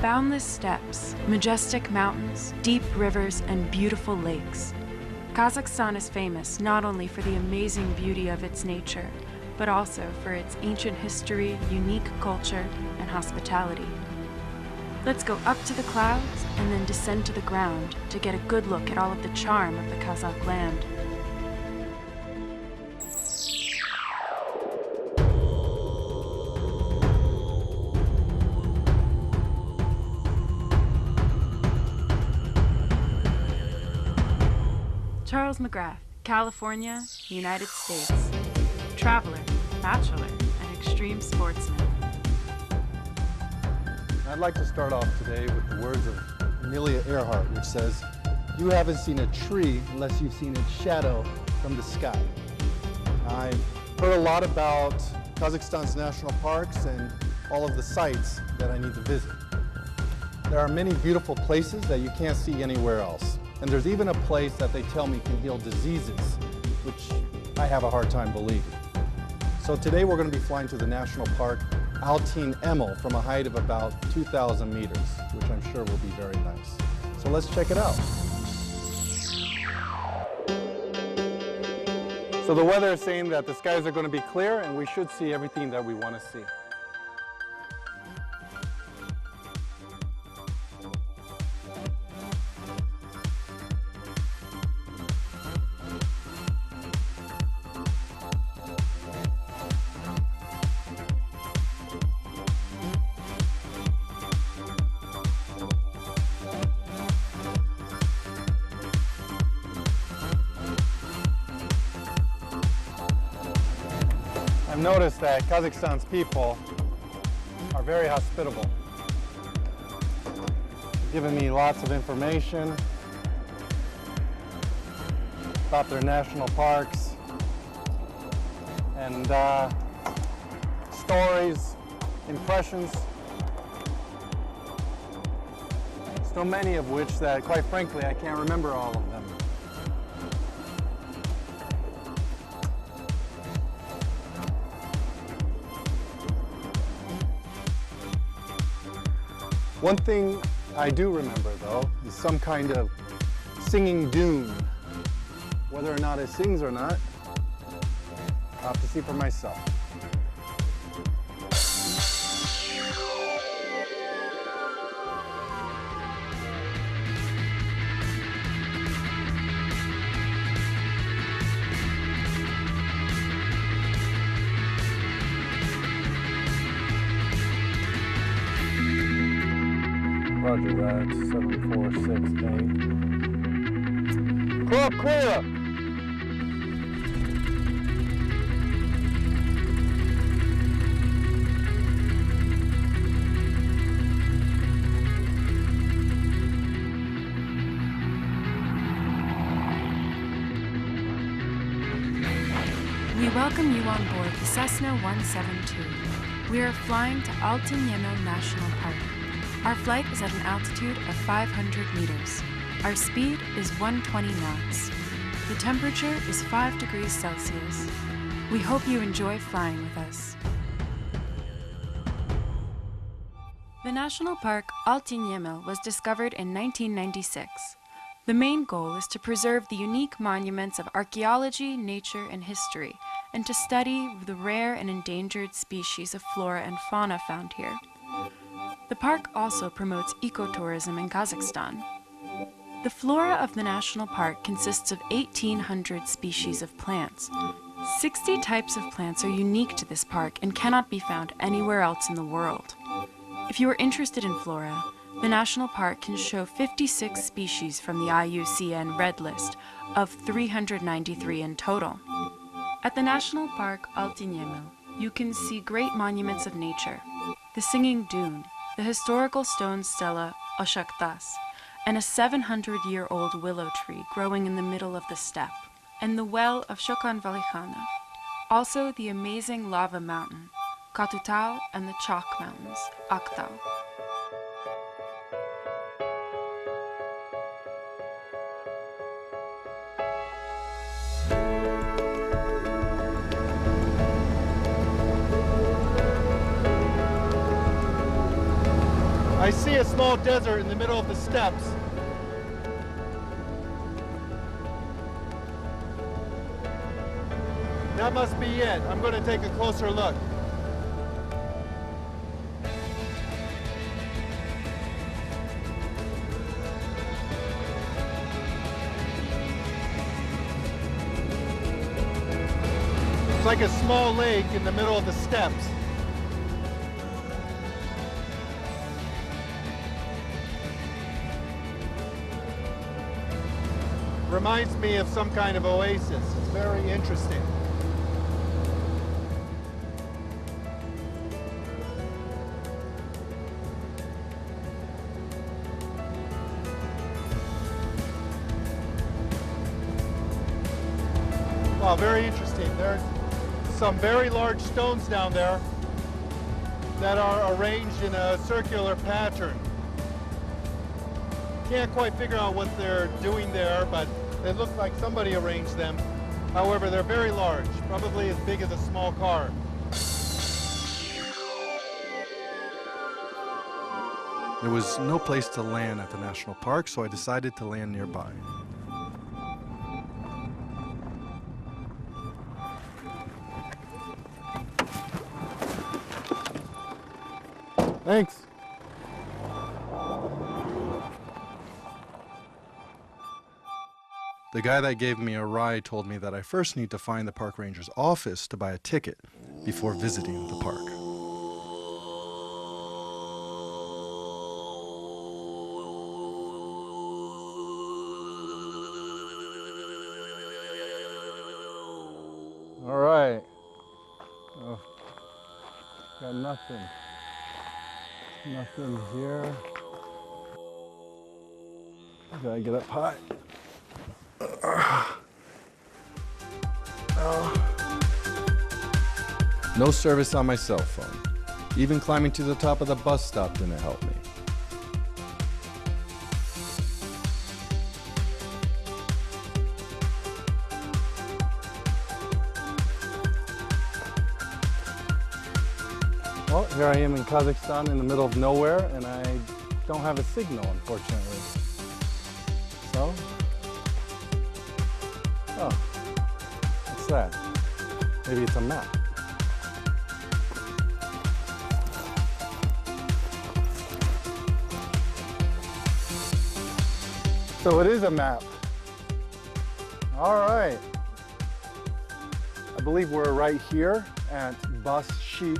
Boundless steppes, majestic mountains, deep rivers, and beautiful lakes. Kazakhstan is famous not only for the amazing beauty of its nature, but also for its ancient history, unique culture, and hospitality. Let's go up to the clouds and then descend to the ground to get a good look at all of the charm of the Kazakh land. Charles McGrath, California, United States. Traveler, bachelor, and extreme sportsman. I'd like to start off today with the words of Amelia Earhart, which says, "You haven't seen a tree unless you've seen its shadow from the sky." I've heard a lot about Kazakhstan's national parks and all of the sites that I need to visit. There are many beautiful places that you can't see anywhere else. And there's even a place that they tell me can heal diseases, which I have a hard time believing. So today we're going to be flying to the national park Altyn-Emel from a height of about 2,000 meters, which I'm sure will be very nice. So let's check it out. So the weather is saying that the skies are going to be clear and we should see everything that we want to see. I've noticed that Kazakhstan's people are very hospitable. They've given me lots of information about their national parks and stories, impressions, so many of which that, quite frankly, I can't remember all of them. One thing I do remember, though, is some kind of singing dune. Whether or not it sings or not, I'll have to see for myself. Roger that, 7468. Club clear! We welcome you on board the Cessna 172. We are flying to Altyn-Emel National Park. Our flight is at an altitude of 500 meters. Our speed is 120 knots. The temperature is 5 degrees Celsius. We hope you enjoy flying with us. The national park Altyn-Emel was discovered in 1996. The main goal is to preserve the unique monuments of archaeology, nature, and history, and to study the rare and endangered species of flora and fauna found here. The park also promotes ecotourism in Kazakhstan. The flora of the national park consists of 1,800 species of plants. 60 types of plants are unique to this park and cannot be found anywhere else in the world. If you are interested in flora, the national park can show 56 species from the IUCN Red List of 393 in total. At the national park Altyn-Emel, you can see great monuments of nature, the Singing Dune, the historical stone stela Oshaktas, and a 700-year-old willow tree growing in the middle of the steppe, and the well of Shokan Valikhanov. Also the amazing lava mountain, Katutau, and the chalk mountains, Aktau. I see a small desert in the middle of the steppes. That must be it. I'm going to take a closer look. It's like a small lake in the middle of the steppes. Reminds me of some kind of oasis. It's very interesting. Wow, very interesting. There's some very large stones down there that are arranged in a circular pattern. Can't quite figure out what they're doing there, but they look like somebody arranged them. However, they're very large, probably as big as a small car. There was no place to land at the national park, so I decided to land nearby. Thanks. The guy that gave me a ride told me that I first need to find the park ranger's office to buy a ticket before visiting the park. All right. Oh, got nothing. Nothing here. Gotta get up high. No service on my cell phone. Even climbing to the top of the bus stop didn't help me. Well, here I am in Kazakhstan in the middle of nowhere, and I don't have a signal, unfortunately. So, oh, what's that? Maybe it's a map. So it is a map. All right. I believe we're right here at Bashi.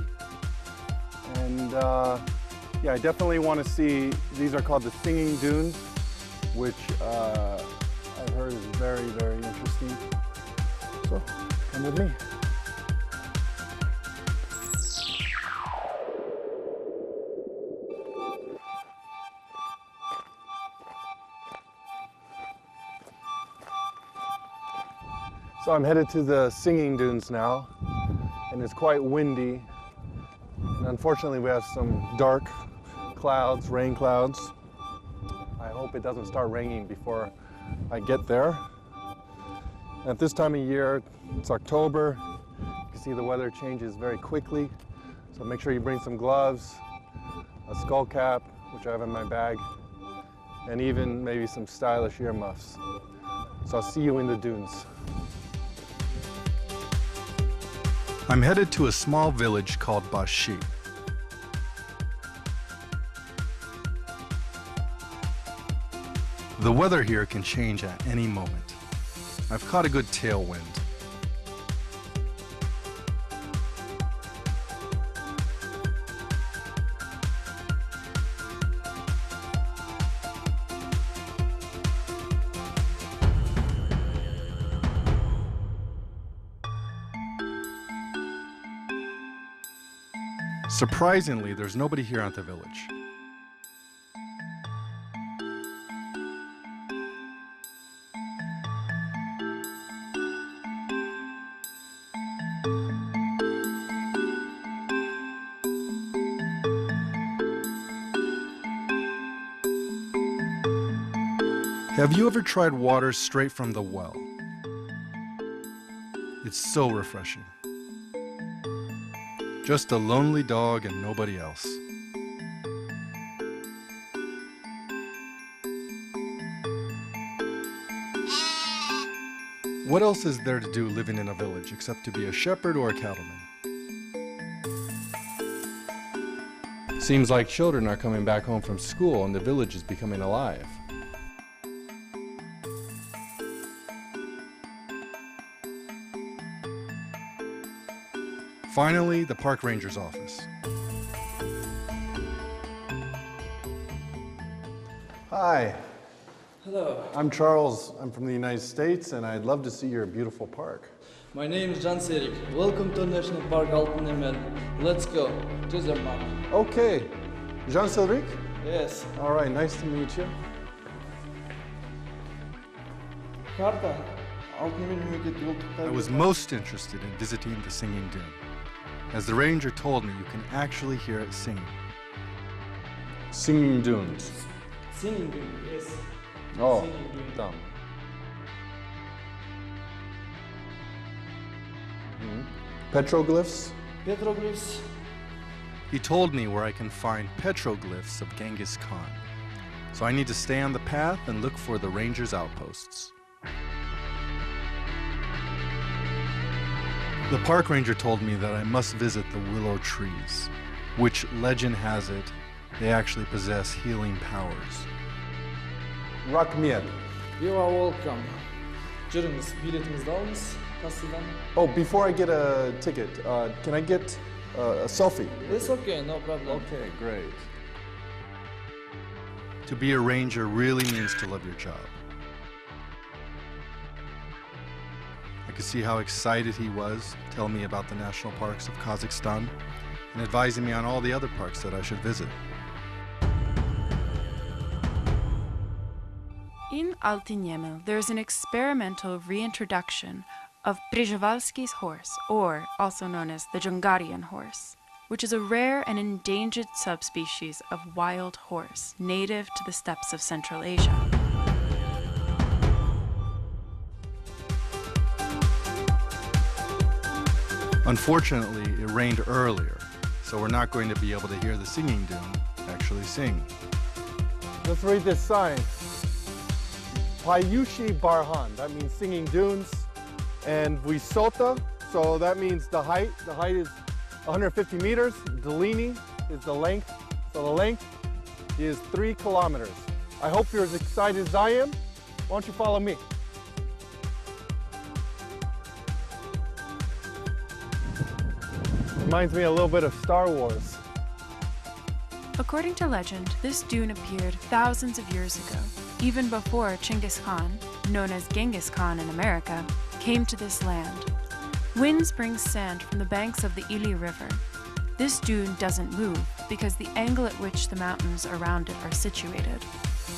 And yeah, I definitely want to see, these are called the Singing Dunes, which I've heard is very, very interesting. So come with me. So I'm headed to the Singing Dunes now, and it's quite windy. And unfortunately, we have some dark clouds, rain clouds. I hope it doesn't start raining before I get there. And at this time of year, it's October. You can see the weather changes very quickly. So make sure you bring some gloves, a skull cap, which I have in my bag, and even maybe some stylish earmuffs. So I'll see you in the dunes. I'm headed to a small village called Bashi. The weather here can change at any moment. I've caught a good tailwind. Surprisingly, there's nobody here at the village. Have you ever tried water straight from the well? It's so refreshing. Just a lonely dog and nobody else. What else is there to do living in a village except to be a shepherd or a cattleman? Seems like children are coming back home from school and the village is becoming alive. Finally, the park ranger's office. Hi. Hello, I'm Charles. I'm from the United States, and I'd love to see your beautiful park. my name is Can Serik. Welcome to National Park Altyn-Emel. Let's go to the map. Okay. Jean Cedric? Yes. All right, nice to meet you. Karta. Altyn-Emel memleketi yol I was most interested in visiting the Singing Dune. As the ranger told me, you can actually hear it singing. Singing Dunes. Singing, yes. Oh, Singing Dune. dumb. Petroglyphs? Petroglyphs. He told me where I can find petroglyphs of Genghis Khan. So I need to stay on the path and look for the ranger's outposts. The park ranger told me that I must visit the willow trees, which, legend has it, they actually possess healing powers. Rakmiel. You are welcome. Жүріңіз, билетіңізді алыңыз, кассадан. Oh, before I get a ticket, can I get a selfie? It's okay, no problem. Okay, great. To be a ranger really means to love your job. I could see how excited he was telling me about the national parks of Kazakhstan and advising me on all the other parks that I should visit. In Altyn-Emel, there is an experimental reintroduction of Przewalski's horse, or also known as the Jungarian horse, which is a rare and endangered subspecies of wild horse native to the steppes of Central Asia. Unfortunately, it rained earlier, so we're not going to be able to hear the singing dune actually sing. Let's read this sign. Payushi Barhan, that means singing dunes. And Vysota, so that means the height. The height is 150 meters. Dolini is the length. So the length is 3 kilometers. I hope you're as excited as I am. Why don't you follow me? Reminds me a little bit of Star Wars. According to legend, this dune appeared thousands of years ago, even before Genghis Khan, known as Genghis Khan in America, came to this land. Winds bring sand from the banks of the Ili River. This dune doesn't move because the angle at which the mountains around it are situated.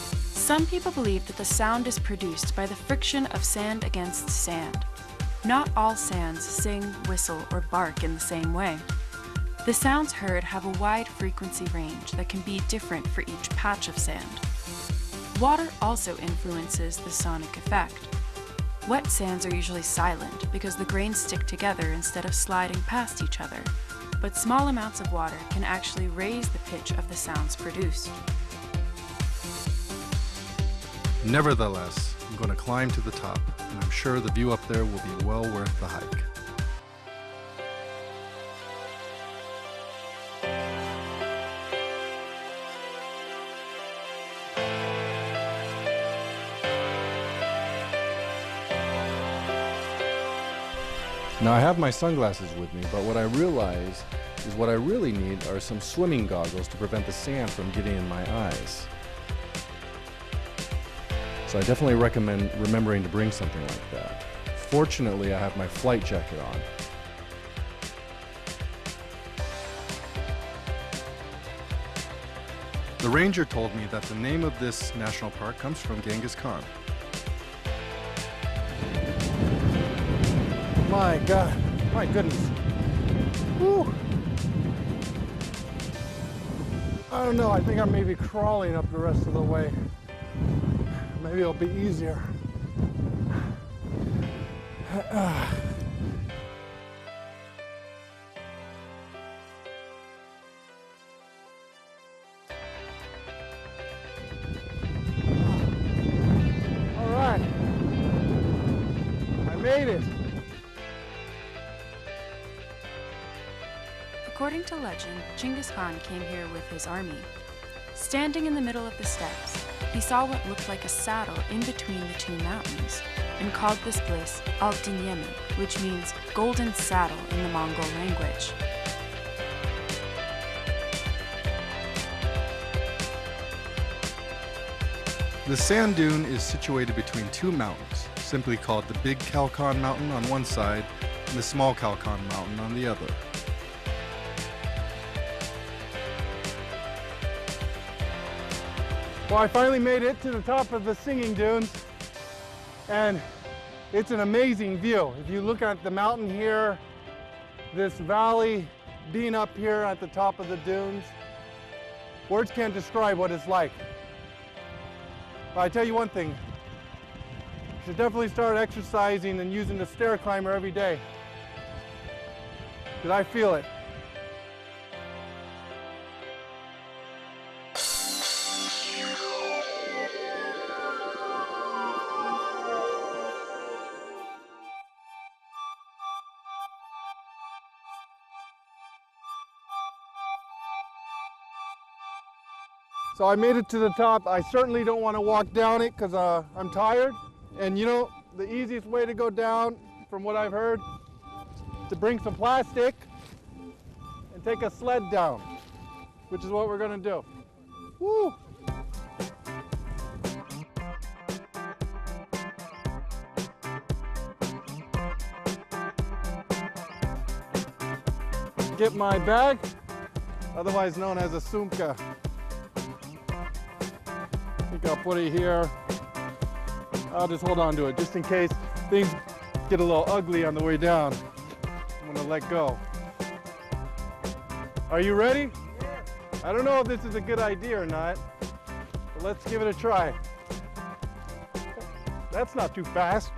Some people believe that the sound is produced by the friction of sand against sand. Not all sands sing, whistle, or bark in the same way. The sounds heard have a wide frequency range that can be different for each patch of sand. Water also influences the sonic effect. Wet sands are usually silent because the grains stick together instead of sliding past each other, but small amounts of water can actually raise the pitch of the sounds produced. Nevertheless, I'm going to climb to the top, and I'm sure the view up there will be well worth the hike. Now I have my sunglasses with me, but what I realize is what I really need are some swimming goggles to prevent the sand from getting in my eyes. So I definitely recommend remembering to bring something like that. Fortunately, I have my flight jacket on. The ranger told me that the name of this national park comes from Genghis Khan. My God, my goodness. Whew. I don't know, I think I may be crawling up the rest of the way. Maybe it'll be easier. made it. According to legend, Genghis Khan came here with his army. Standing in the middle of the steppes, he saw what looked like a saddle in between the two mountains and called this place Altyn-Emel, which means golden saddle in the Mongol language. The sand dune is situated between two mountains, simply called the Big Kalkan Mountain on one side and the Small Kalkan Mountain on the other. Well, I finally made it to the top of the singing dunes, and it's an amazing view. If you look at the mountain here, this valley being up here at the top of the dunes, words can't describe what it's like. But I tell you one thing, you should definitely start exercising and using the stair climber every day, because I feel it. So I made it to the top. I certainly don't want to walk down it because I'm tired. And you know, the easiest way to go down, from what I've heard, to bring some plastic and take a sled down, which is what we're going to do. Woo! Get my bag, otherwise known as a sumka. I think I'll put it here. I'll just hold on to it just in case things get a little ugly on the way down. I'm gonna let go. Are you ready? Yeah. I don't know if this is a good idea or not, but let's give it a try. That's not too fast.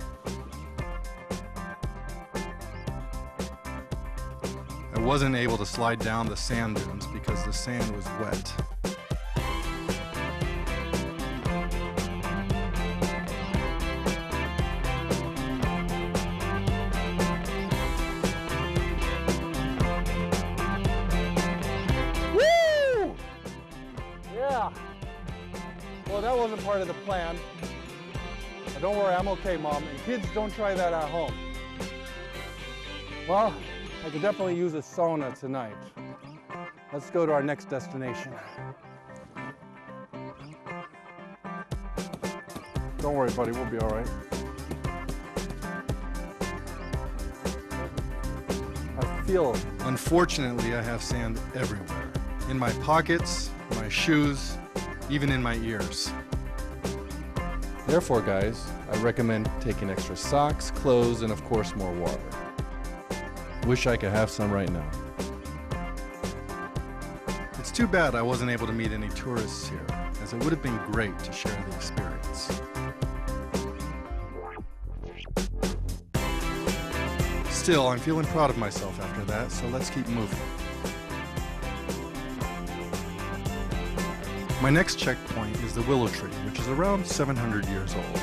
I wasn't able to slide down the sand dunes because the sand was wet. Well, that wasn't part of the plan. But don't worry, I'm okay, Mom. And kids, don't try that at home. Well, I could definitely use a sauna tonight. Let's go to our next destination. Don't worry, buddy, we'll be all right. I feel... Unfortunately, I have sand everywhere. In my pockets, my shoes, even in my ears. Therefore, guys, I recommend taking extra socks, clothes, and of course more water. Wish I could have some right now. It's too bad I wasn't able to meet any tourists here, as it would have been great to share the experience. Still, I'm feeling proud of myself after that, so let's keep moving. My next checkpoint is the Willow tree, which is around 700 years old.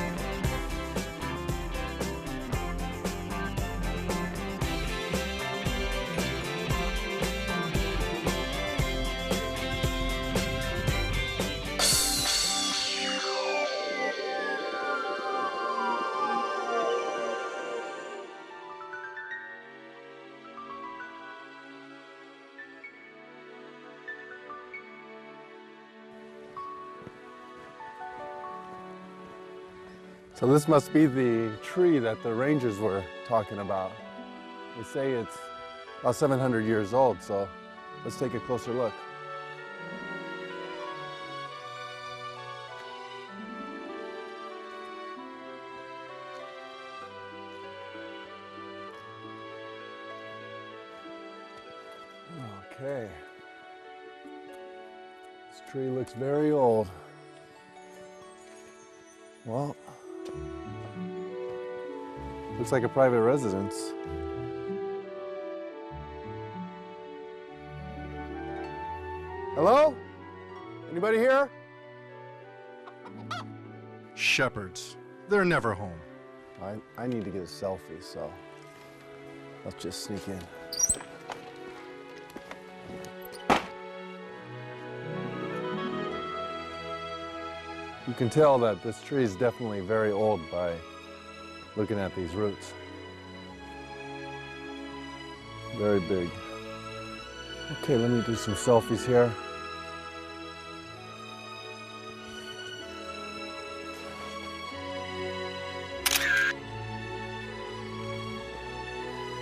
So this must be the tree that the rangers were talking about. They say it's about 700 years old, so let's take a closer look. Okay. This tree looks very old. Well, looks like a private residence. Hello? Anybody here? Shepherds. They're never home. I need to get a selfie, so let's just sneak in. You can tell that this tree is definitely very old by looking at these roots. Very big. Okay, let me do some selfies here.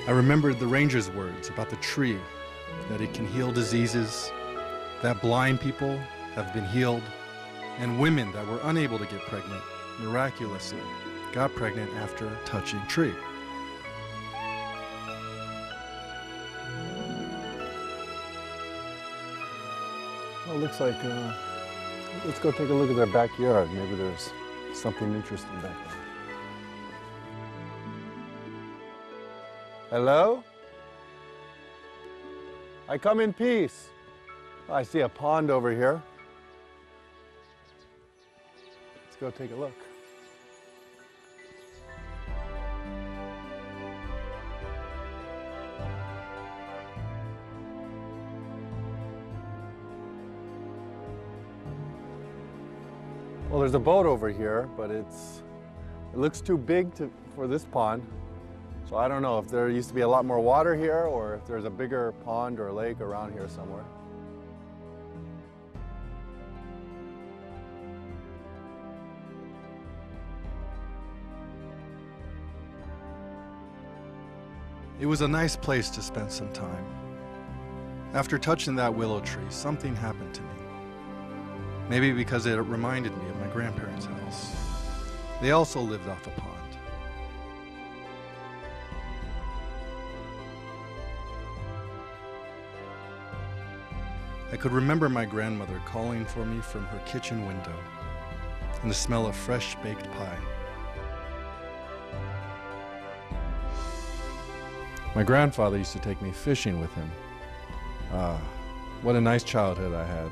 I remembered the ranger's words about the tree, that it can heal diseases, that blind people have been healed, and women that were unable to get pregnant miraculously got pregnant after touching tree. Well, it looks like, let's go take a look at their backyard. Maybe there's something interesting back there. Hello? I come in peace. I see a pond over here. Let's go take a look. Well, there's a boat over here, but it looks too big for this pond. So I don't know if there used to be a lot more water here or if there's a bigger pond or lake around here somewhere. It was a nice place to spend some time. After touching that willow tree, something happened to me. Maybe because it reminded me of my grandparents' house. They also lived off a pond. I could remember my grandmother calling for me from her kitchen window and the smell of fresh baked pie. My grandfather used to take me fishing with him. What a nice childhood I had.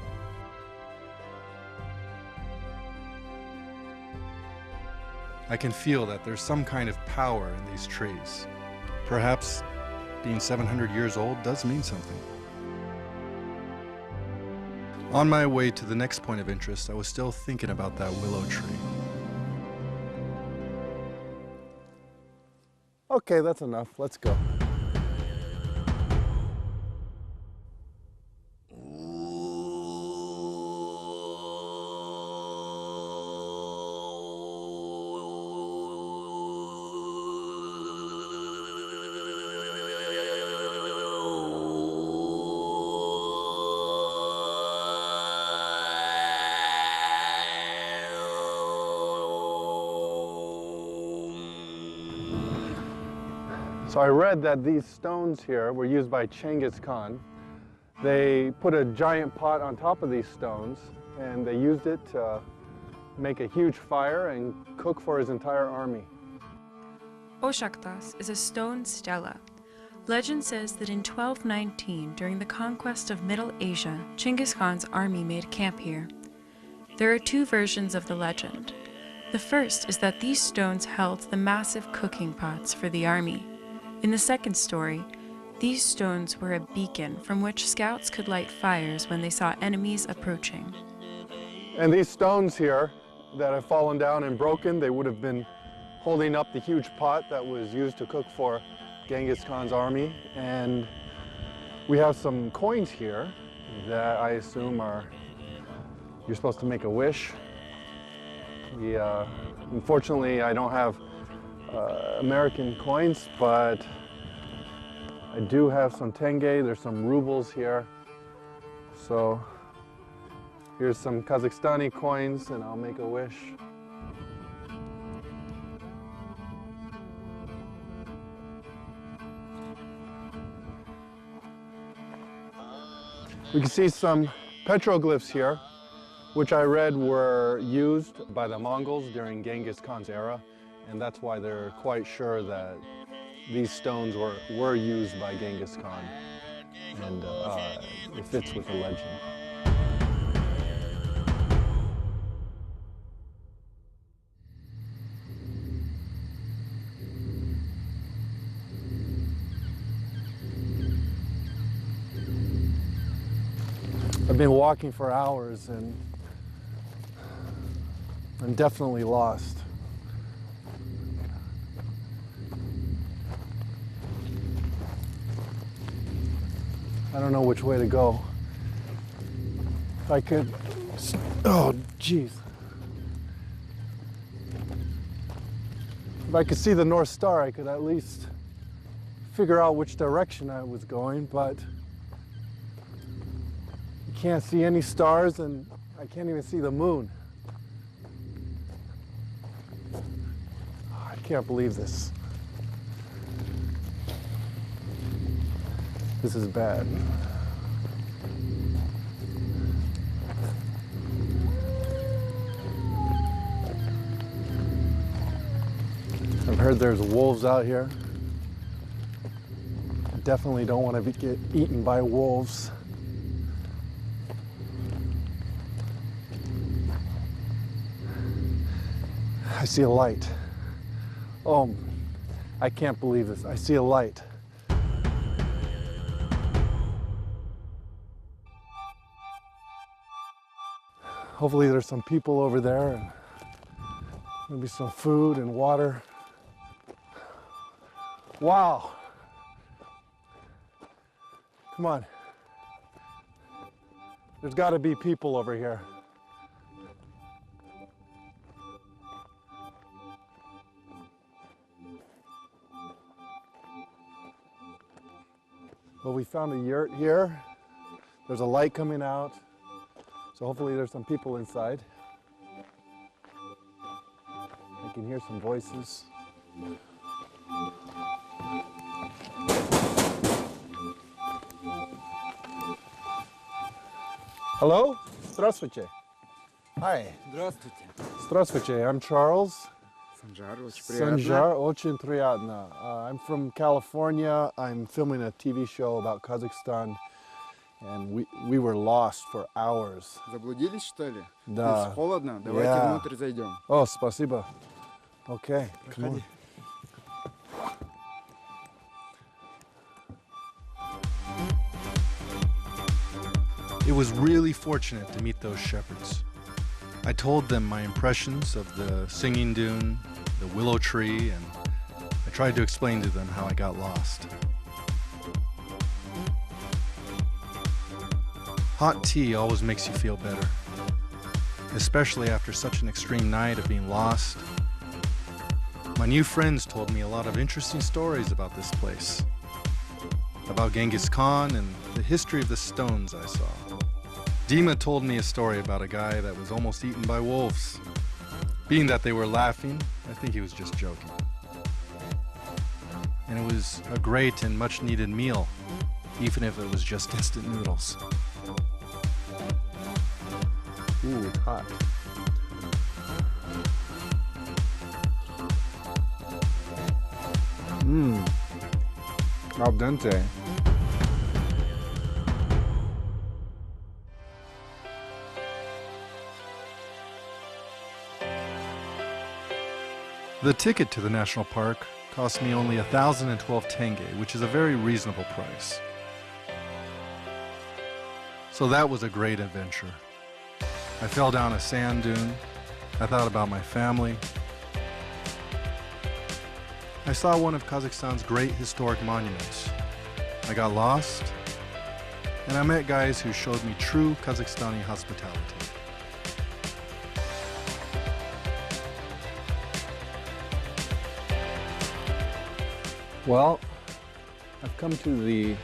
I can feel that there's some kind of power in these trees. Perhaps being 700 years old does mean something. On my way to the next point of interest, I was still thinking about that willow tree. Okay, that's enough. Let's go. So I read that these stones here were used by Genghis Khan. They put a giant pot on top of these stones and they used it to make a huge fire and cook for his entire army. Oshaktas is a stone stela. Legend says that in 1219, during the conquest of Middle Asia, Genghis Khan's army made camp here. There are two versions of the legend. The first is that these stones held the massive cooking pots for the army. In the second story, these stones were a beacon from which scouts could light fires when they saw enemies approaching. And these stones here that have fallen down and broken, they would have been holding up the huge pot that was used to cook for Genghis Khan's army. And we have some coins here that I assume you're supposed to make a wish. Unfortunately, I don't have American coins, but I do have some tenge. There's some rubles here. So here's some Kazakhstani coins and I'll make a wish. We can see some petroglyphs here, which I read were used by the Mongols during Genghis Khan's era. And that's why they're quite sure that these stones were used by Genghis Khan. And it fits with the legend. been walking for hours and I'm definitely lost. I don't know which way to go. If I could, oh geez. If I could see the North Star, I could at least figure out which direction I was going, but you can't see any stars and I can't even see the moon. I can't believe this. This is bad. I've heard there's wolves out here. I definitely don't want to get eaten by wolves. I see a light. Oh, I can't believe this. I see a light. Hopefully there's some people over there and maybe some food and water. Wow. Come on. There's got to be people over here. Well, we found a yurt here. There's a light coming out. So hopefully there's some people inside. I can hear some voices. Hello? Здравствуйте. Hi. Здравствуйте. Здравствуйте. I'm Charles. Санжар, очень приятно. Sanjar, очень приятно. I'm from California. I'm filming a TV show about Kazakhstan. And we were lost for hours. Заблудились, что ли? Да. Здесь холодно, давайте Yeah. внутрь зайдем. Oh, спасибо. Okay, come on. Проходи. It was really fortunate to meet those shepherds. I told them my impressions of the singing dune, the willow tree, and I tried to explain to them how I got lost. Hot tea always makes you feel better, especially after such an extreme night of being lost. My new friends told me a lot of interesting stories about this place, about Genghis Khan and the history of the stones I saw. Dima told me a story about a guy that was almost eaten by wolves. Being that they were laughing, I think he was just joking. And it was a great and much needed meal, even if it was just instant noodles. Ooh, it's hot. Al dente. The ticket to the national park cost me only 1,012 tenge, which is a very reasonable price. So that was a great adventure. I fell down a sand dune. I thought about my family. I saw one of Kazakhstan's great historic monuments. I got lost, and I met guys who showed me true Kazakhstani hospitality. Well, I've come to the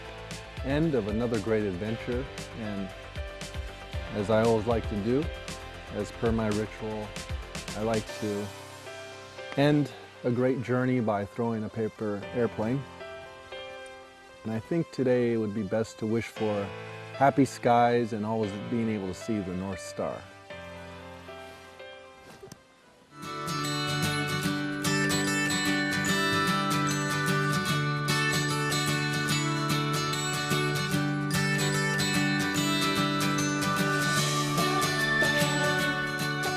end of another great adventure, and as I always like to do, as per my ritual, I like to end a great journey by throwing a paper airplane. And I think today it would be best to wish for happy skies and always being able to see the North Star.